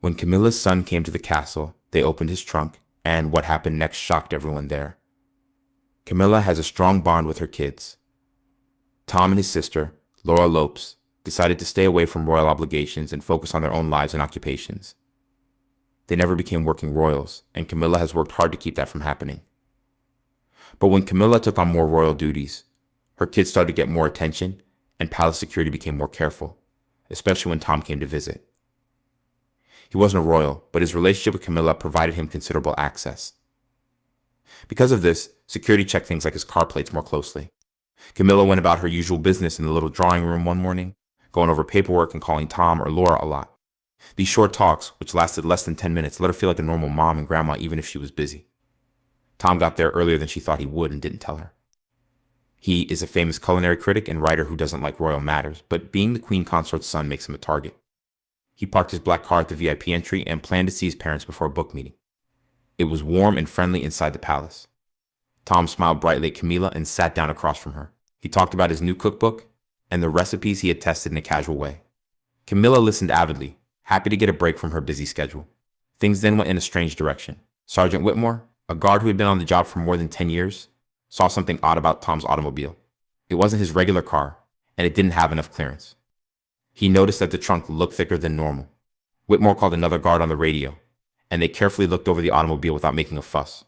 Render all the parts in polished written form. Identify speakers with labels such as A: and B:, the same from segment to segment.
A: When Camilla's son came to the castle, they opened his trunk, and what happened next shocked everyone there. Camilla has a strong bond with her kids. Tom and his sister, Laura Lopes, decided to stay away from royal obligations and focus on their own lives and occupations. They never became working royals, and Camilla has worked hard to keep that from happening. But when Camilla took on more royal duties, her kids started to get more attention, and palace security became more careful, especially when Tom came to visit. He wasn't a royal, but his relationship with Camilla provided him considerable access. Because of this, security checked things like his car plates more closely. Camilla went about her usual business in the little drawing room one morning, going over paperwork and calling Tom or Laura a lot. These short talks, which lasted less than 10 minutes, let her feel like a normal mom and grandma even if she was busy. Tom got there earlier than she thought he would and didn't tell her. He is a famous culinary critic and writer who doesn't like royal matters, but being the queen consort's son makes him a target. He parked his black car at the VIP entry and planned to see his parents before a book meeting. It was warm and friendly inside the palace. Tom smiled brightly at Camilla and sat down across from her. He talked about his new cookbook and the recipes he had tested in a casual way. Camilla listened avidly, happy to get a break from her busy schedule. Things then went in a strange direction. Sergeant Whitmore, a guard who had been on the job for more than 10 years, saw something odd about Tom's automobile. It wasn't his regular car, and it didn't have enough clearance. He noticed that the trunk looked thicker than normal. Whitmore called another guard on the radio, and they carefully looked over the automobile without making a fuss.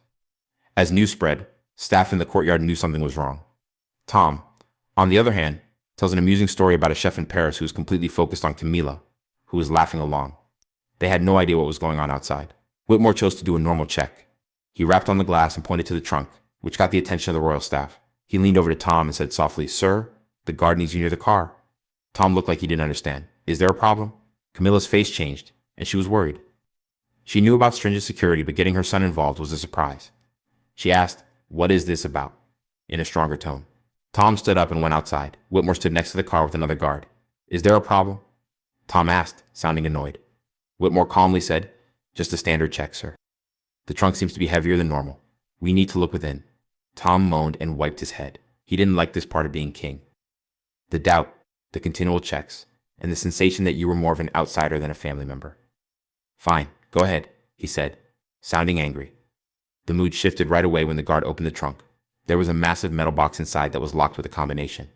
A: As news spread, staff in the courtyard knew something was wrong. Tom, on the other hand, tells an amusing story about a chef in Paris who was completely focused on Camilla, who was laughing along. They had no idea what was going on outside. Whitmore chose to do a normal check. He rapped on the glass and pointed to the trunk, which got the attention of the royal staff. He leaned over to Tom and said softly, "Sir, the guard needs you near the car." Tom looked like he didn't understand. "Is there a problem?" Camilla's face changed, and she was worried. She knew about stringent security, but getting her son involved was a surprise. She asked, "What is this about?" in a stronger tone. Tom stood up and went outside. Whitmore stood next to the car with another guard. "Is there a problem?" Tom asked, sounding annoyed. Whitmore calmly said, "Just a standard check, sir. The trunk seems to be heavier than normal. We need to look within." Tom moaned and wiped his head. He didn't like this part of being king. The doubt, the continual checks, and the sensation that you were more of an outsider than a family member. "Fine, go ahead," he said, sounding angry. The mood shifted right away when the guard opened the trunk. There was a massive metal box inside that was locked with a combination.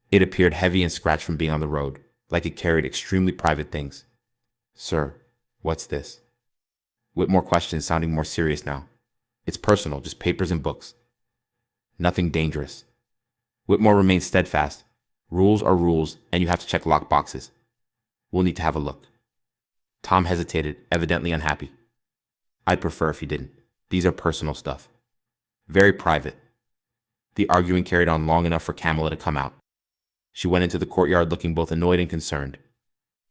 A: It appeared heavy and scratched from being on the road, like it carried extremely private things. "Sir, what's this?" Whitmore questioned, sounding more serious now. "It's personal, just papers and books. Nothing dangerous." Whitmore remained steadfast. "Rules are rules, and you have to check locked boxes. We'll need to have a look." Tom hesitated, evidently unhappy. "I'd prefer if you didn't. These are personal stuff. Very private." The arguing carried on long enough for Camilla to come out. She went into the courtyard looking both annoyed and concerned.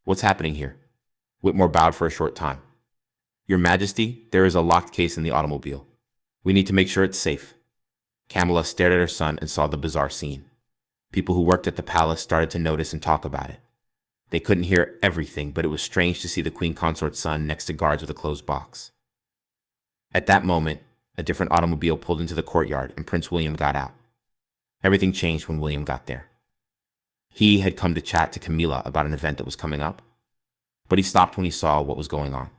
A: "What's happening here?" Whitmore bowed for a short time. "Your Majesty, there is a locked case in the automobile. We need to make sure it's safe." Camilla stared at her son and saw the bizarre scene. People who worked at the palace started to notice and talk about it. They couldn't hear everything, but it was strange to see the queen consort's son next to guards with a closed box. At that moment, a different automobile pulled into the courtyard and Prince William got out. Everything changed when William got there. He had come to chat to Camilla about an event that was coming up, but he stopped when he saw what was going on.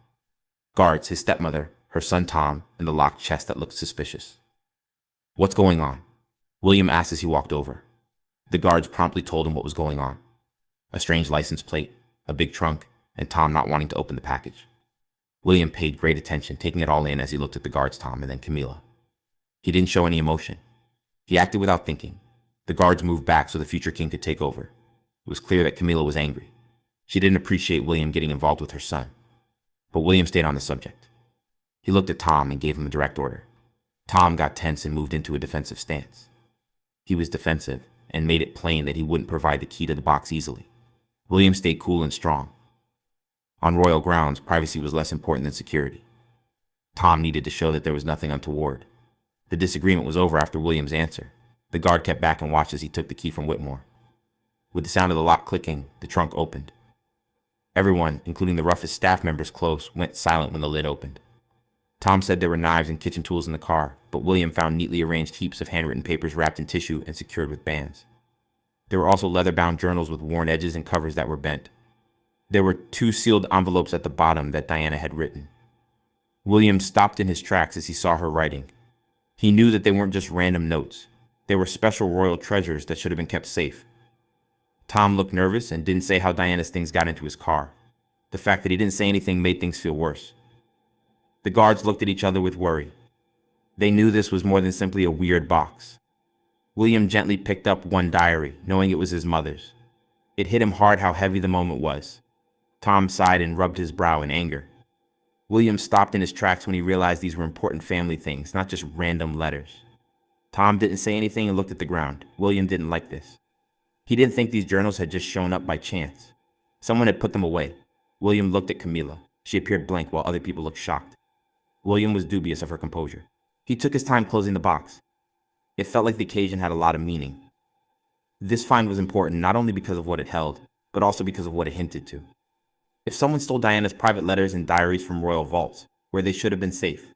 A: Guards, his stepmother, her son Tom, and the locked chest that looked suspicious. "What's going on?" William asked as he walked over. The guards promptly told him what was going on. A strange license plate, a big trunk, and Tom not wanting to open the package. William paid great attention, taking it all in as he looked at the guards, Tom, and then Camilla. He didn't show any emotion. He acted without thinking. The guards moved back so the future king could take over. It was clear that Camilla was angry. She didn't appreciate William getting involved with her son. But William stayed on the subject. He looked at Tom and gave him a direct order. Tom got tense and moved into a defensive stance. He was defensive and made it plain that he wouldn't provide the key to the box easily. William stayed cool and strong. On royal grounds, privacy was less important than security. Tom needed to show that there was nothing untoward. The disagreement was over after William's answer. The guard kept back and watched as he took the key from Whitmore. With the sound of the lock clicking, the trunk opened. Everyone, including the roughest staff members close, went silent when the lid opened. Tom said there were knives and kitchen tools in the car, but William found neatly arranged heaps of handwritten papers wrapped in tissue and secured with bands. There were also leather-bound journals with worn edges and covers that were bent. There were 2 sealed envelopes at the bottom that Diana had written. William stopped in his tracks as he saw her writing. He knew that they weren't just random notes. They were special royal treasures that should have been kept safe. Tom looked nervous and didn't say how Diana's things got into his car. The fact that he didn't say anything made things feel worse. The guards looked at each other with worry. They knew this was more than simply a weird box. William gently picked up one diary, knowing it was his mother's. It hit him hard how heavy the moment was. Tom sighed and rubbed his brow in anger. William stopped in his tracks when he realized these were important family things, not just random letters. Tom didn't say anything and looked at the ground. William didn't like this. He didn't think these journals had just shown up by chance. Someone had put them away. William looked at Camilla. She appeared blank while other people looked shocked. William was dubious of her composure. He took his time closing the box. It felt like the occasion had a lot of meaning. This find was important not only because of what it held, but also because of what it hinted to. If someone stole Diana's private letters and diaries from royal vaults, where they should have been safe,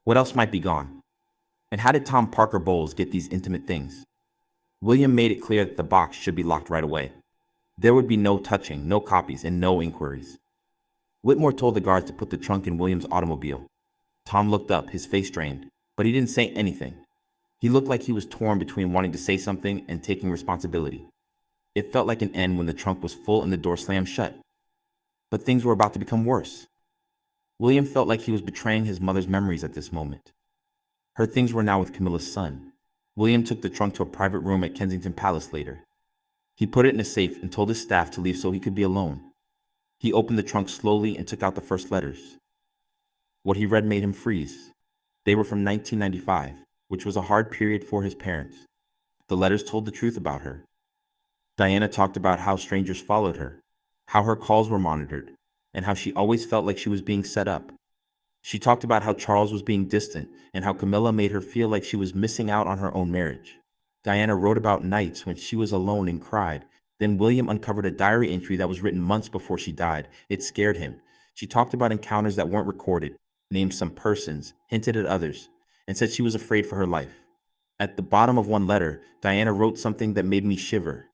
A: what else might be gone? And how did Tom Parker Bowles get these intimate things? William made it clear that the box should be locked right away. There would be no touching, no copies, and no inquiries. Whitmore told the guards to put the trunk in William's automobile. Tom looked up, his face strained, but he didn't say anything. He looked like he was torn between wanting to say something and taking responsibility. It felt like an end when the trunk was full and the door slammed shut. But things were about to become worse. William felt like he was betraying his mother's memories at this moment. Her things were now with Camilla's son. William took the trunk to a private room at Kensington Palace later. He put it in a safe and told his staff to leave so he could be alone. He opened the trunk slowly and took out the first letters. What he read made him freeze. They were from 1995, which was a hard period for his parents. The letters told the truth about her. Diana talked about how strangers followed her, how her calls were monitored, and how she always felt like she was being set up. She talked about how Charles was being distant and how Camilla made her feel like she was missing out on her own marriage. Diana wrote about nights when she was alone and cried. Then William uncovered a diary entry that was written months before she died. It scared him. She talked about encounters that weren't recorded, named some persons, hinted at others, and said she was afraid for her life. At the bottom of one letter, Diana wrote something that made me shiver.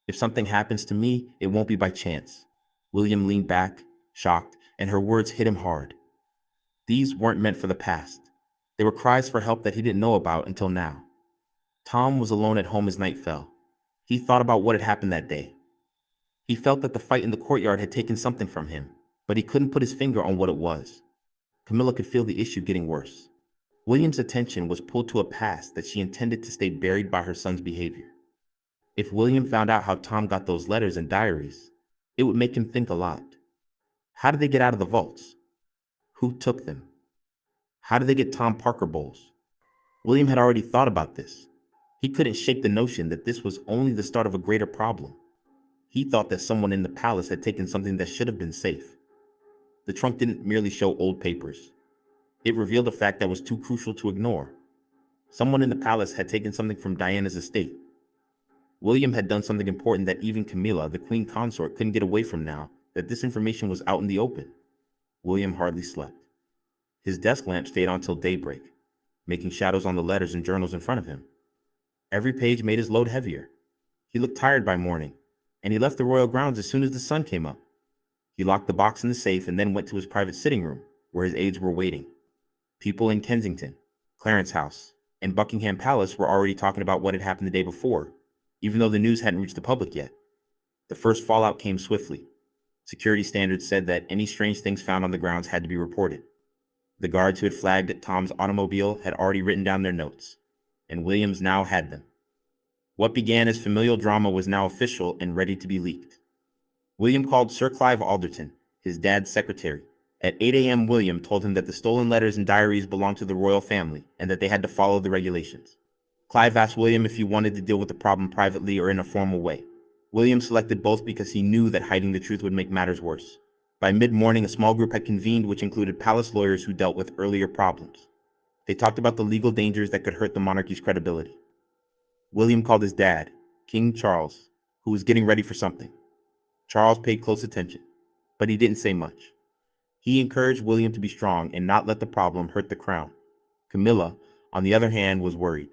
A: If something happens to me, it won't be by chance. William leaned back, shocked, and her words hit him hard. These weren't meant for the past. They were cries for help that he didn't know about until now. Tom was alone at home as night fell. He thought about what had happened that day. He felt that the fight in the courtyard had taken something from him, but he couldn't put his finger on what it was. Camilla could feel the issue getting worse. William's attention was pulled to a past that she intended to stay buried by her son's behavior. If William found out how Tom got those letters and diaries, it would make him think a lot. How did they get out of the vaults? Who took them? How did they get Tom Parker Bowles? William had already thought about this. He couldn't shake the notion that this was only the start of a greater problem. He thought that someone in the palace had taken something that should have been safe. The trunk didn't merely show old papers. It revealed a fact that was too crucial to ignore. Someone in the palace had taken something from Diana's estate. William had done something important that even Camilla, the queen consort, couldn't get away from now, that this information was out in the open. William hardly slept. His desk lamp stayed on till daybreak, making shadows on the letters and journals in front of him. Every page made his load heavier. He looked tired by morning, and he left the royal grounds as soon as the sun came up. He locked the box in the safe and then went to his private sitting room, where his aides were waiting. People in Kensington, Clarence House, and Buckingham Palace were already talking about what had happened the day before, even though the news hadn't reached the public yet. The first fallout came swiftly. Security standards said that any strange things found on the grounds had to be reported. The guards who had flagged at Tom's automobile had already written down their notes, and Williams now had them. What began as familial drama was now official and ready to be leaked. William called Sir Clive Alderton, his dad's secretary. At 8 a.m., William told him that the stolen letters and diaries belonged to the royal family and that they had to follow the regulations. Clive asked William if he wanted to deal with the problem privately or in a formal way. William selected both because he knew that hiding the truth would make matters worse. By mid-morning, a small group had convened which included palace lawyers who dealt with earlier problems. They talked about the legal dangers that could hurt the monarchy's credibility. William called his dad, King Charles, who was getting ready for something. Charles paid close attention, but he didn't say much. He encouraged William to be strong and not let the problem hurt the crown. Camilla, on the other hand, was worried.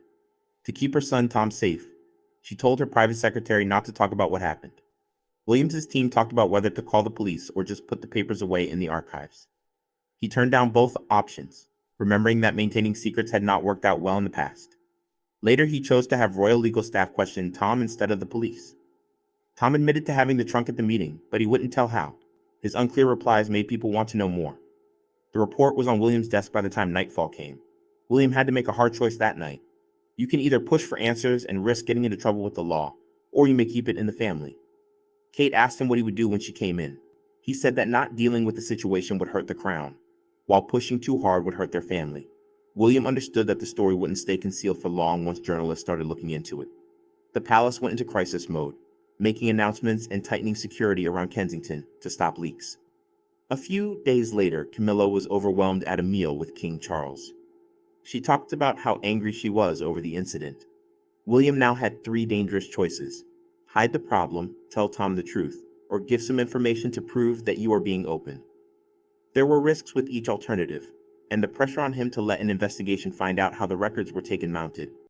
A: To keep her son Tom safe, she told her private secretary not to talk about what happened.
B: Williams's team talked about whether to call the police or just put the papers away in the archives. He turned down both options, remembering that maintaining secrets had not worked out well in the past. Later, he chose to have royal legal staff question Tom instead of the police. Tom admitted to having the trunk at the meeting, but he wouldn't tell how. His unclear replies made people want to know more. The report was on William's desk by the time nightfall came. William had to make a hard choice that night. You can either push for answers and risk getting into trouble with the law, or you may keep it in the family. Kate asked him what he would do when she came in. He said that not dealing with the situation would hurt the crown, while pushing too hard would hurt their family. William understood that the story wouldn't stay concealed for long once journalists started looking into it. The palace went into crisis mode, making announcements and tightening security around Kensington to stop leaks. A few days later, Camilla was overwhelmed at a meal with King Charles. She talked about how angry she was over the incident. William now had three dangerous choices: hide the problem, tell Tom the truth, or give some information to prove that you are being open. There were risks with each alternative, and the pressure on him to let an investigation find out how the records were taken mounted.